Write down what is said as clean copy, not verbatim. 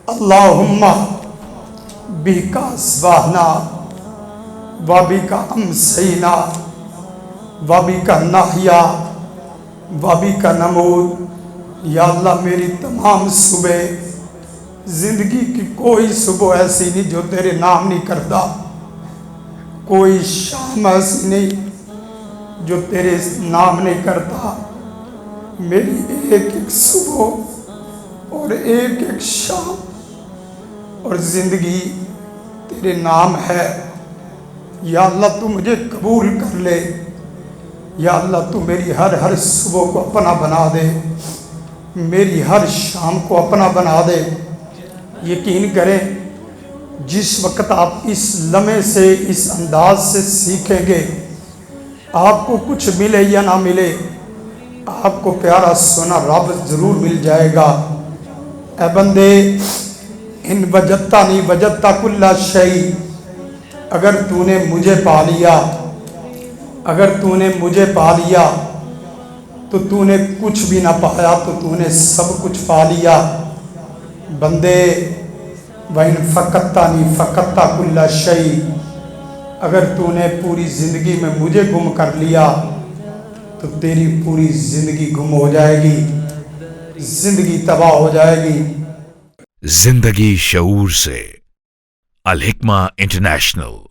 اللہم بِکَ اصبحنا وَبِکَ امسینا وَبِکَ نحیا وَبِکَ نموت۔ یا اللہ میری تمام صبح، زندگی کی کوئی صبح ایسی نہیں جو تیرے نام نہیں کرتا، کوئی شام ایسی نہیں جو تیرے نام نہیں کرتا۔ میری ایک ایک صبح اور ایک ایک شام اور زندگی تیرے نام ہے۔ یا اللہ تو مجھے قبول کر لے، یا اللہ تو میری ہر صبح کو اپنا بنا دے، میری ہر شام کو اپنا بنا دے۔ یقین کریں جس وقت آپ اس لمحے سے، اس انداز سے سیکھیں گے، آپ کو کچھ ملے یا نہ ملے، آپ کو پیارا سونا رب ضرور مل جائے گا۔ اے بندے، ان وجدتنی وجدت کل شیء، اگر تو نے مجھے پا لیا، اگر تو نے مجھے پا لیا تو تو نے کچھ بھی نہ پایا تو تو نے سب کچھ پا لیا۔ بندے، وَإِن فَقَدْتَنِی فَقَدْتَ كُلَّ شَيْءٍ، اگر تو نے پوری زندگی میں مجھے گم کر لیا تو تیری پوری زندگی گم ہو جائے گی، زندگی تباہ ہو جائے گی۔ زندگی شعور سے، الحکمہ انٹرنیشنل۔